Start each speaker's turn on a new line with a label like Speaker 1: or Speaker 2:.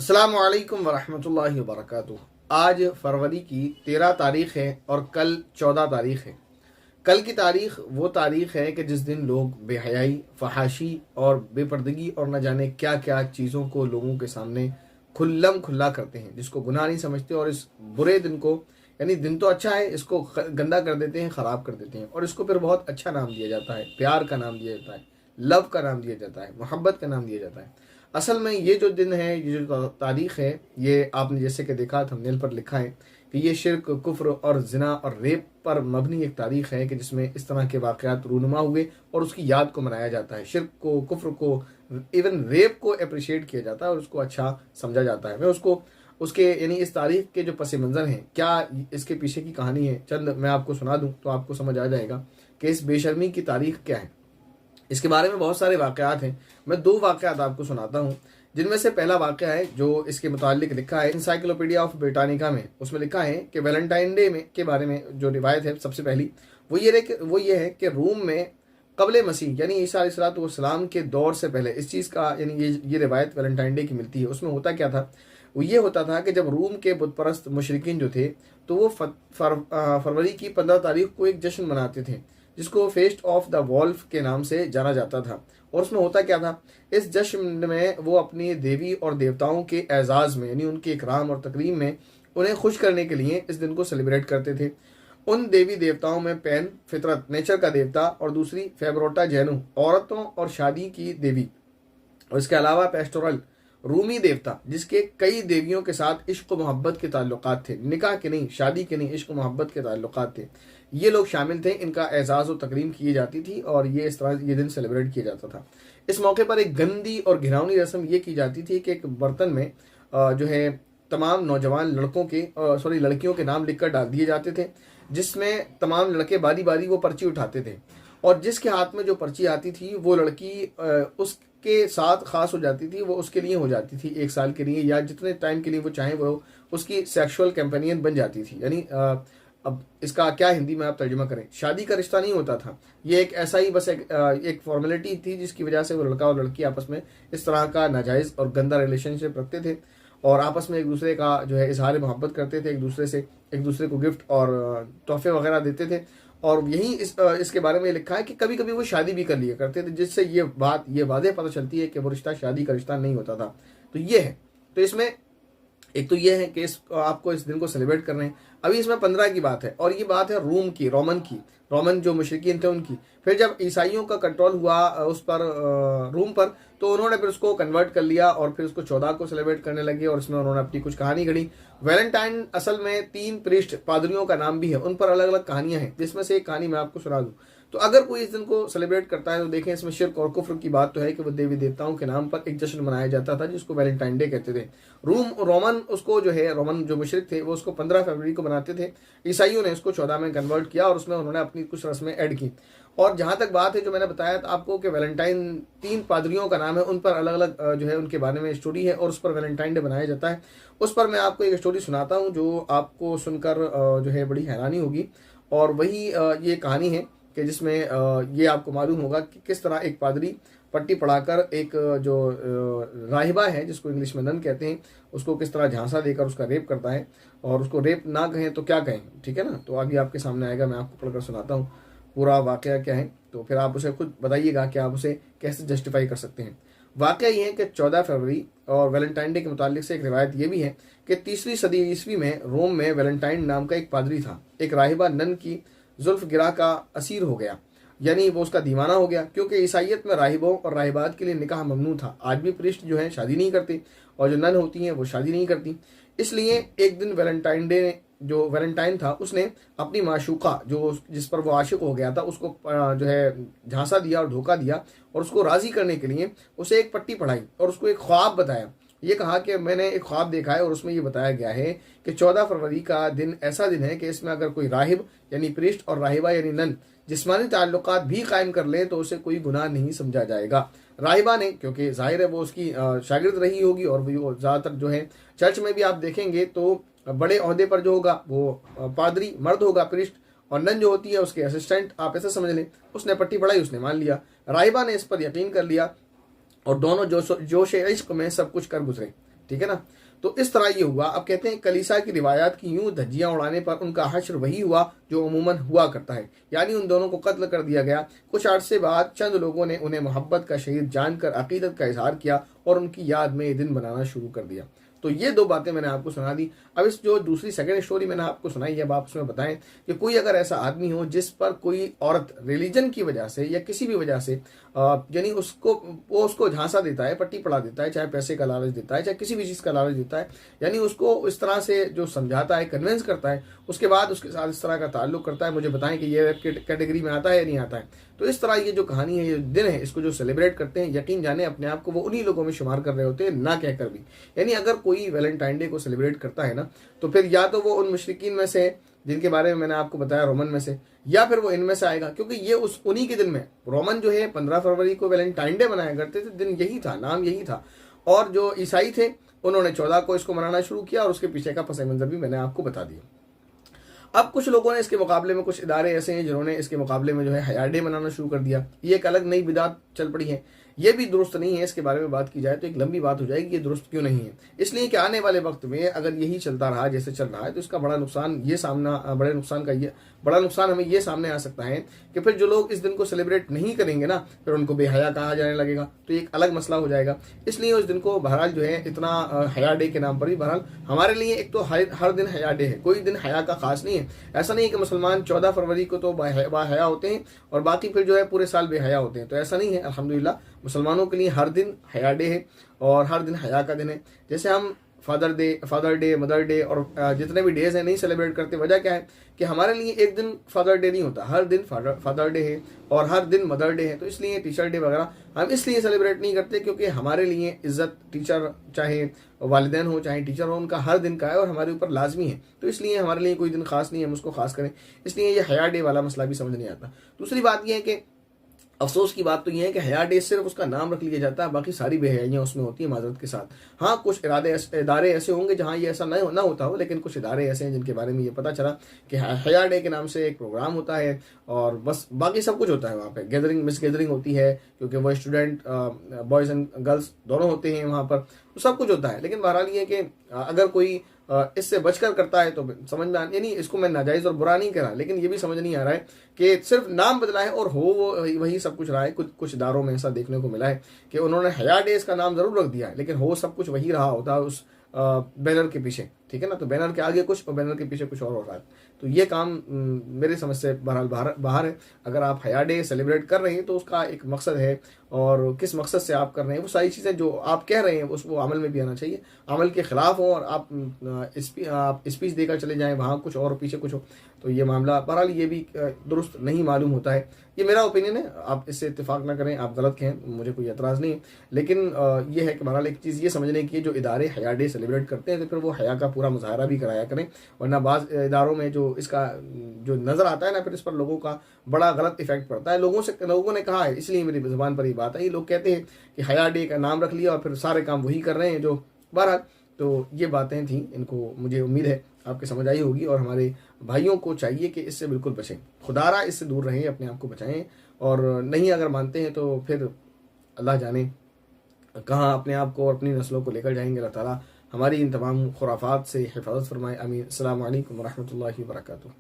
Speaker 1: अस्सलामु अलैकुम वरहमतुल्लाहि वबरकातुहू। आज फरवरी की 13 तारीख़ है और कल 14 तारीख़ है। कल की तारीख़ वो तारीख़ है कि जिस दिन लोग बेहयाई, फहाशी और बेपर्दगी और न जाने क्या क्या चीज़ों को लोगों के सामने खुल्लम खुल्ला करते हैं, जिसको गुनाह नहीं समझते और इस बुरे दिन को, यानी दिन तो अच्छा है, इसको गंदा कर देते हैं, ख़राब कर देते हैं और इसको फिर बहुत अच्छा नाम दिया जाता है, प्यार का नाम दिया जाता है, लव का नाम दिया जाता है, मोहब्बत का नाम दिया जाता है। असल में ये जो दिन है, ये जो तारीख़ है, ये आपने जैसे कि देखा थंबनेल पर लिखा है कि ये शिर्क, कुफ्र और जिना और रेप पर मबनी एक तारीख़ है कि जिसमें इस तरह के वाक़यात रूनुमा हुए और उसकी याद को मनाया जाता है। शिर्क को, कुफ्र को, इवन रेप को अप्रिशिएट किया जाता है और उसको अच्छा समझा जाता है। मैं उसको उसके यानी इस तारीख़ के जो पस मंज़र हैं, क्या इसके पीछे की कहानी है, चंद मैं आपको सुना दूँ तो आपको समझ आ जाएगा कि इस बेशर्मी की तारीख़ क्या है। इसके बारे में बहुत सारे वाक़यात हैं। मैं दो वाक़यात आपको सुनाता हूँ, जिनमें से पहला वाक़या है जो इसके मुतालिक लिखा है इंसाइक्लोपीडिया ऑफ ब्रिटानिका में। उसमें लिखा है कि वैलेंटाइन डे में के बारे में जो रिवायत है, सबसे पहली वो ये है कि रूम में कबल मसीह यानी ईसा अलैहिस्सलाम के दौर से पहले इस चीज़ का, यानी ये रिवायत वैलेंटाइन डे की मिलती है। उसमें होता क्या था, वो ये होता था कि जब रूम के बुत परस्त मुशरिकीन जो थे, तो वो फरवरी की 15 तारीख को एक जश्न मनाते थे जिसको फेस्ट ऑफ द वॉल्फ के नाम से जाना जाता था। और उसमें होता क्या था, इस जश्न में वो अपनी देवी और देवताओं के एजाज़ में, यानी उनके इकराम और तकरीम में उन्हें खुश करने के लिए इस दिन को सेलिब्रेट करते थे। उन देवी देवताओं में पैन फितरत, नेचर का देवता, और दूसरी फेबरोटा जैनु, औरतों और शादी की देवी, और इसके अलावा पेस्टोरल, रूमी देवता, जिसके कई देवियों के साथ इश्क मोहब्बत के ताल्लुकात थे, निकाह के नहीं, शादी के नहीं, इश्क मोहब्बत के ताल्लुकात थे। ये लोग शामिल थे, इनका एजाज़ और तकरीम की जाती थी और ये इस तरह ये दिन सेलिब्रेट किया जाता था। इस मौके पर एक गंदी और घिनौनी रस्म ये की जाती थी कि एक बर्तन में जो है तमाम नौजवान लड़कियों के नाम लिखकर डाल दिए जाते थे, जिसमें तमाम लड़के बारी बारी वो पर्ची उठाते थे और जिसके हाथ में जो पर्ची आती थी वो लड़की उसके साथ खास हो जाती थी, वो उसके लिए हो जाती थी 1 साल के लिए, या जितने टाइम के लिए वो चाहें वो उसकी सेक्सुअल कंपेनियन बन जाती थी। यानी अब इसका क्या हिंदी में आप तर्जुमा करें, शादी का रिश्ता नहीं होता था, ये एक ऐसा ही बस एक फॉर्मेलिटी थी जिसकी वजह से वो लड़का और लड़की आपस में इस तरह का नाजायज़ और गंदा रिलेशनशिप रखते थे और आपस में एक दूसरे का जो है इजहार मोहब्बत करते थे, एक दूसरे को गिफ्ट और तोहफे वगैरह देते थे। और यही इसके बारे में लिखा है कि कभी कभी वो शादी भी कर लिया करते थे, जिससे ये वादे पता चलती है कि वो रिश्ता शादी का रिश्ता नहीं होता था। तो ये है, तो इसमें एक तो ये है कि आपको इस दिन को सेलिब्रेट कर रहे हैं। अभी इसमें 15 की बात है और ये बात है रोमन जो मुशरिकीन थे उनकी। फिर जब ईसाइयों का कंट्रोल हुआ उस पर रूम पर, तो उन्होंने फिर उसको कन्वर्ट कर लिया और फिर उसको 14 को सेलिब्रेट करने लगे और इसमें उन्होंने अपनी कुछ कहानी गढ़ी। वैलेंटाइन असल में 3 प्रीस्ट पादरियों का नाम भी है, उन पर अलग अलग कहानियां हैं, जिसमें से एक कहानी मैं आपको सुना दूं। तो अगर कोई इस दिन को सेलिब्रेट करता है तो देखें, इसमें शिर्क और कुफ्र की बात तो है कि वो देवी देवताओं के नाम पर एक जश्न मनाया जाता था जिसको वैलेंटाइन डे कहते थे। रोमन जो मुशरिक थे वो उसको 15 फरवरी को मनाते थे। ईसाइयों ने इसको 14 में कन्वर्ट किया और उसमें उन्होंने अपनी कुछ रस्में ऐड की। और जहाँ तक बात है जो मैंने बताया था आपको कि वैलेंटाइन 3 पादरियों का नाम है, उन पर अलग अलग जो है उनके बारे में स्टोरी है और उस पर वैलेंटाइन डे बनाया जाता है। उस पर मैं आपको एक स्टोरी सुनाता हूँ जो आपको सुनकर जो है बड़ी हैरानी होगी। और वही ये कहानी है कि जिसमें ये आपको मालूम होगा कि किस तरह एक पादरी पट्टी पढ़ाकर एक जो राहिबा है, जिसको इंग्लिश में नन कहते हैं, उसको किस तरह झांसा देकर उसका रेप करता है। और उसको रेप ना कहें तो क्या कहें, ठीक है ना। तो अभी आपके सामने आएगा, मैं आपको पढ़कर सुनाता हूँ पूरा वाकया क्या है, तो फिर आप उसे खुद बताइएगा कि आप उसे कैसे जस्टिफाई कर सकते हैं। वाकया ये है कि 14 फरवरी और वैलेंटाइन डे के मुतालिक से एक रिवायत ये भी है कि 3वीं सदी ईस्वी में रोम में वैलेंटाइन नाम का एक पादरी था। एक राहिबा नन की जुल्फ गिरा का असीर हो गया, यानी वो उसका दीवाना हो गया, क्योंकि ईसाइयत में राहिबों और राहिबात के लिए निकाह ममनू था। आज भी प्रीस्ट जो है शादी नहीं करते और जो नन होती हैं वो शादी नहीं करती। इसलिए एक दिन जो वैलेंटाइन था उसने अपनी माशूका जिस पर वो आशिक हो गया था उसको जो है झांसा दिया और धोखा दिया और उसको राजी करने के लिए उसे एक पट्टी पढ़ाई और उसको एक ख्वाब बताया। ये कहा कि मैंने एक ख्वाब देखा है और उसमें ये बताया गया है कि 14 फरवरी का दिन ऐसा दिन है कि इसमें अगर कोई राहिब यानी प्रीस्ट और राहिबा यानी नन जिस्मानी ताल्लुकात भी कायम कर ले तो उसे कोई गुनाह नहीं समझा जाएगा। राहिबा ने, क्योंकि जाहिर है वो उसकी शागिर्द रही होगी और वो ज़्यादातर जो है चर्च में भी आप देखेंगे तो बड़े ओहदे पर जो होगा वो पादरी मर्द होगा, प्रीस्ट, और नन जो होती है उसके असिस्टेंट, आप ऐसा समझ लें। उसने पट्टी पढ़ाई, उसने मान लिया, राहिबा ने इस पर यकीन कर लिया और दोनों जोश इश्क में सब कुछ कर गुजरे। ठीक है ना। तो इस तरह ये हुआ। अब कहते हैं कलीसा की रिवायात की यूं धज्जियां उड़ाने पर उनका हश्र वही हुआ जो अमूमन हुआ करता है, यानी उन दोनों को कत्ल कर दिया गया। कुछ अरसे बाद चंद लोगों ने उन्हें मोहब्बत का शहीद जानकर अकीदत का इजहार किया और उनकी याद में ये दिन बनाना शुरू कर दिया। तो ये दो बातें मैंने आपको सुना दी। अब इस जो दूसरी सेकंड स्टोरी मैंने आपको सुनाई है, अब आप उसमें बताएं कि कोई अगर ऐसा आदमी हो जिस पर कोई औरत रिलीजन की वजह से या किसी भी वजह से यानी उसको झांसा देता है, पट्टी पड़ा देता है, चाहे पैसे का लालच देता है, चाहे किसी भी चीज़ का लालच देता है, यानी उसको इस तरह से जो समझाता है, कन्विंस करता है, उसके बाद उसके साथ इस तरह का ताल्लुक करता है, मुझे बताएं कि ये कैटेगरी में आता है या नहीं आता है। तो इस तरह ये जो कहानी है, ये दिन है, इसको जो सेलिब्रेट करते हैं, यकीन जाने अपने आप को वो उन्हीं लोगों में शुमार कर रहे होते हैं, ना कहकर भी। यानी अगर कोई वैलेंटाइन डे को सेलिब्रेट करता है ना, तो फिर या तो वो उन मुशरिकीन में से जिनके बारे में मैंने आपको बताया, रोमन में से, या फिर वो इनमें से आएगा, क्योंकि ये उस उन्हीं के दिन में, रोमन जो है 15 फरवरी को वैलेंटाइन डे मनाया करते थे, दिन यही था, नाम यही था। और जो ईसाई थे उन्होंने 14 को इसको मनाना शुरू किया, और उसके पीछे का पस मंजर भी मैंने आपको बता दिया। अब कुछ लोगों ने इसके मुकाबले में, कुछ इदारे ऐसे हैं जिन्होंने इसके मुकाबले में जो है हया डे मनाना शुरू कर दिया। ये एक अलग नई बिदात चल पड़ी है, ये भी दुरुस्त नहीं है। इसके बारे में बात की जाए तो एक लंबी बात हो जाएगी, ये दुरुस्त क्यों नहीं है। इसलिए कि आने वाले वक्त में अगर यही चलता रहा जैसे चल रहा है, तो इसका बड़ा नुकसान बड़ा नुकसान हमें ये सामने आ सकता है कि फिर जो लोग इस दिन को सेलिब्रेट नहीं करेंगे ना, फिर उनको बेहया कहा जाने लगेगा, तो एक अलग मसला हो जाएगा। इसलिए उस दिन को बहरहाल जो है इतना हया डे के नाम पर ही, बहरहाल हमारे लिए एक तो हर दिन हया डे है, कोई दिन हया का खास नहीं है। ऐसा नहीं है कि मुसलमान 14 फरवरी को तो बाहया होते हैं और बाकी फिर जो है पूरे साल बेहया होते हैं, तो ऐसा नहीं है। अल्हम्दुलिल्लाह मुसलमानों के लिए हर दिन हया डे है और हर दिन हया का दिन है। जैसे हम फादर डे, मदर डे और जितने भी डेज हैं नहीं सेलिब्रेट करते, वजह क्या है कि हमारे लिए एक दिन फादर डे नहीं होता, हर दिन फादर डे है और हर दिन मदर डे है। तो इसलिए टीचर डे वगैरह हम इसलिए सेलिब्रेट नहीं करते क्योंकि हमारे लिए इज्जत टीचर, चाहे वालिदैन हो चाहे टीचर हो, उनका हर दिन का है और हमारे ऊपर लाजमी है। तो इसलिए हमारे लिए कोई दिन खास नहीं है, हम उसको खास करें। इसलिए ये हया डे वाला मसला भी समझ नहीं आता। दूसरी बात यह है कि अफसोस की बात तो यह है कि हया डे सिर्फ उसका नाम रख लिया जाता है, बाकी सारी बेहयाइयाँ उसमें होती हैं माजरत के साथ। हाँ, कुछ इदारे ऐसे होंगे जहाँ ये ऐसा ना होता हो, लेकिन कुछ इदारे ऐसे हैं जिनके बारे में ये पता चला कि हया डे के नाम से एक प्रोग्राम होता है और बस बाकी सब कुछ होता है वहाँ पे। मिस गैदरिंग होती है क्योंकि वो स्टूडेंट बॉयज़ एंड गर्ल्स दोनों होते हैं वहाँ पर, तो सब कुछ होता है। लेकिन बहरहाल ये कि अगर कोई इससे बचकर करता है तो समझ में यानी इसको मैं नाजायज़ और बुरा नहीं कह रहा, लेकिन ये भी समझ नहीं आ रहा है कि सिर्फ नाम बदला है और हो वो वही सब कुछ रहा है। कुछ इदारों में ऐसा देखने को मिला है कि उन्होंने हया डे इसका नाम ज़रूर रख दिया है, लेकिन हो सब कुछ वही रहा होता है उस बैनर के पीछे, ठीक है ना। तो बैनर के आगे कुछ और बैनर के पीछे कुछ और हो रहा है। तो ये काम मेरे समझ से बहरहाल बाहर है। अगर आप हया डे सेलिब्रेट कर रहे हैं तो उसका एक मकसद है, और किस मकसद से आप कर रहे हैं, वो सारी चीज़ें जो आप कह रहे हैं वो अमल में भी आना चाहिए। अमल के ख़िलाफ़ हो और आप स्पीच देकर चले जाएं वहाँ कुछ और पीछे कुछ हो, तो ये मामला बहरहाल ये भी दुरुस्त नहीं मालूम होता है। ये मेरा ओपिनियन है, आप इससे इत्तेफाक ना करें, आप गलत कहें, मुझे कोई एतराज़ नहीं है। लेकिन ये है कि बहरहाल एक चीज़ ये समझने की, जो इदारे हया डे सेलिब्रेट करते हैं तो फिर वो हया का पूरा मुजाहरा भी कराया करें, वरना बाज़ इदारों में जो इसका जो नज़र आता है ना, फिर इस पर लोगों का बड़ा गलत इफेक्ट पड़ता है। लोगों ने कहा है, इसलिए मेरी ज़ुबान पर ये बात आई, लोग कहते हैं कि हया डे का नाम रख लिया और फिर सारे काम वही कर रहे हैं जो बहरहाल। तो ये बातें थी, इनको मुझे उम्मीद है आपके समझ आई होगी, और हमारे भाइयों को चाहिए कि इससे बिल्कुल बचें, खुदारा इससे दूर रहें, अपने आप को बचाएं। और नहीं अगर मानते हैं तो फिर अल्लाह जाने कहाँ अपने आप को और अपनी नस्लों को लेकर जाएंगे। अल्लाह ताला हमारी इन तमाम खुराफात से हिफाजत फरमाए। आमीन। अस्सलामु अलैकुम व रहमतुल्लाहि व बरकातुहू।